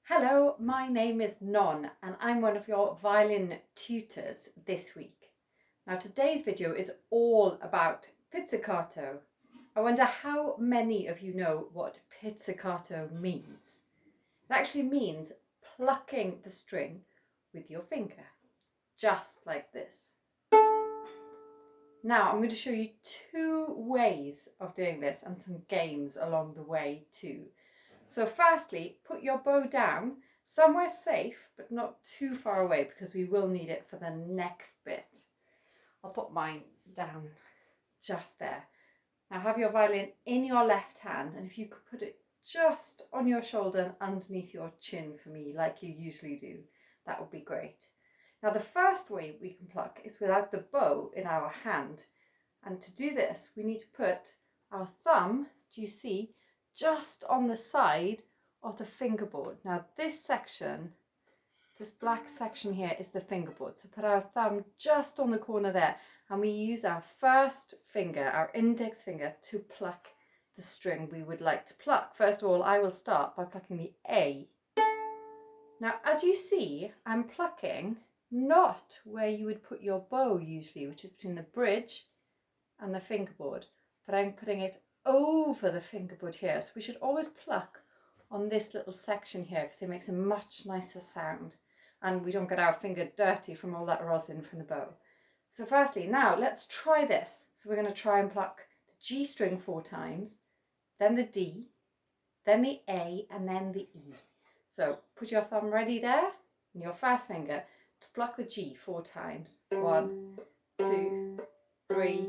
Hello, my name is Non and I'm one of your violin tutors this week. Now today's video is all about pizzicato. I wonder how many of you know what pizzicato means. It actually means plucking the string with your finger, just like this. Now I'm going to show you two ways of doing this and some games along the way too. So firstly, put your bow down somewhere safe, but not too far away because we will need it for the next bit. I'll put mine down just there. Now have your violin in your left hand, and if you could put it just on your shoulder and underneath your chin for me, like you usually do, that would be great. Now the first way we can pluck is without the bow in our hand. And to do this, we need to put our thumb, do you see, just on the side of the fingerboard. Now this section, this black section here is the fingerboard. So put our thumb just on the corner there, and we use our first finger, our index finger, to pluck the string we would like to pluck. First of all, I will start by plucking the A. Now as you see, I'm plucking not where you would put your bow usually, which is between the bridge and the fingerboard, but I'm putting it over the fingerboard here. So we should always pluck on this little section here because it makes a much nicer sound and we don't get our finger dirty from all that rosin from the bow. So firstly, now let's try this. So we're going to try and pluck the G string 4 times, then the D, then the A, and then the E. So put your thumb ready there and your first finger to pluck the G 4 times. 1, 2, 3,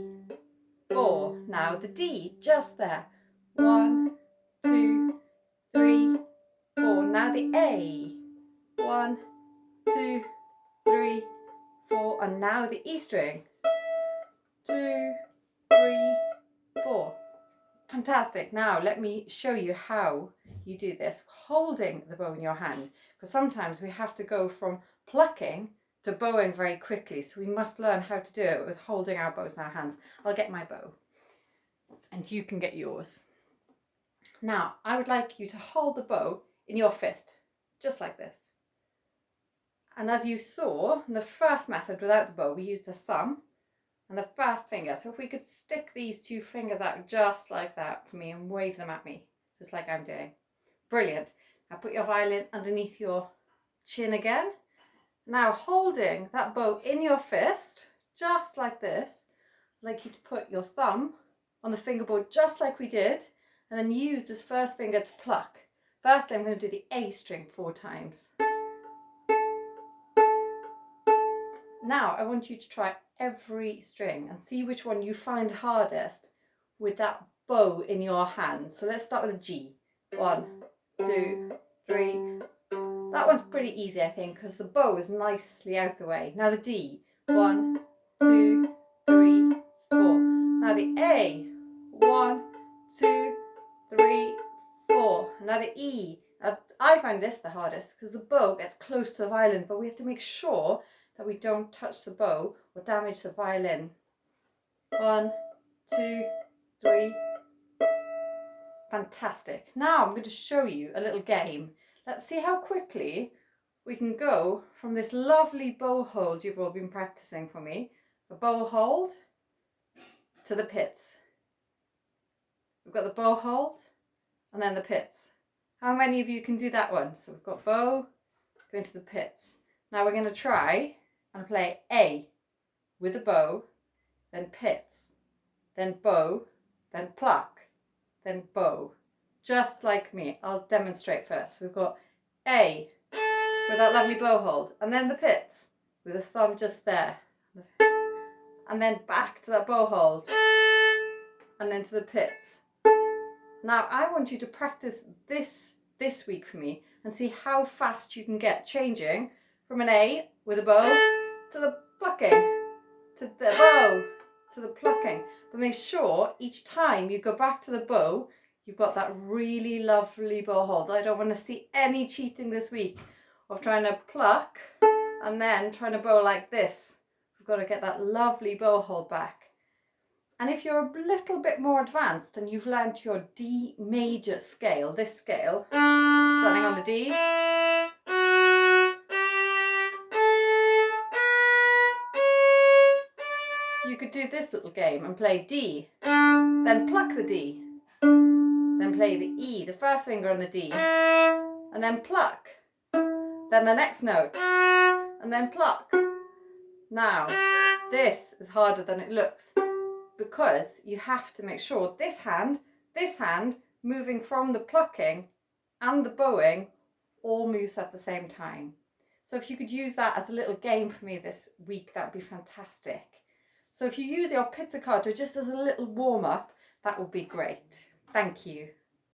4. Now the D just there. 1, 2, 3, 4. Now the A. 1, 2, 3, 4. And now the E string. 2, 3, 4. Fantastic. Now let me show you how you do this holding the bow in your hand, because sometimes we have to go from plucking to bowing very quickly, so we must learn how to do it with holding our bows in our hands. I'll get my bow and you can get yours. Now I would like you to hold the bow in your fist, just like this. And as you saw in the first method without the bow, we used the thumb and the first finger. So if we could stick these two fingers out just like that for me and wave them at me, just like I'm doing. Brilliant. Now put your violin underneath your chin again. Now holding that bow in your fist, just like this, I'd like you to put your thumb on the fingerboard just like we did, and then use this first finger to pluck. Firstly, I'm going to do the A string 4 times. Now I want you to try every string and see which one you find hardest with that bow in your hand. So let's start with a G. 1, 2, 3. That one's pretty easy, I think, because the bow is nicely out the way. Now the D. 1, 2, 3, 4. Now the A. 1, 2, 3, 4. Now the E. I find this the hardest because the bow gets close to the violin, but we have to make sure that we don't touch the bow or damage the violin. 1, 2, 3. Fantastic. Now I'm going to show you a little game. Let's see how quickly we can go from this lovely bow hold you've all been practicing for me, a bow hold, to the pits. We've got the bow hold and then the pits. How many of you can do that one? So we've got bow, go into the pits. Now we're going to try and play A with a bow, then pits, then bow, then pluck, then bow. Just like me. I'll demonstrate first. So we've got A with that lovely bow hold, and then the pits with the thumb just there, and then back to that bow hold, and then to the pits. Now I want you to practice this week for me and see how fast you can get changing from an A with a bow to the plucking, to the bow, to the plucking. But make sure each time you go back to the bow, you've got that really lovely bow hold. I don't want to see any cheating this week of trying to pluck and then trying to bow like this. We've got to get that lovely bow hold back. And if you're a little bit more advanced and you've learnt your D major scale, this scale, starting on the D, you could do this little game and play D, then pluck the D, then play the E, the first finger on the D, and then pluck, then the next note, and then pluck. Now, this is harder than it looks because you have to make sure this hand, moving from the plucking and the bowing all moves at the same time. So if you could use that as a little game for me this week, that would be fantastic. So if you use your pizzicato just as a little warm-up, that would be great. Thank you.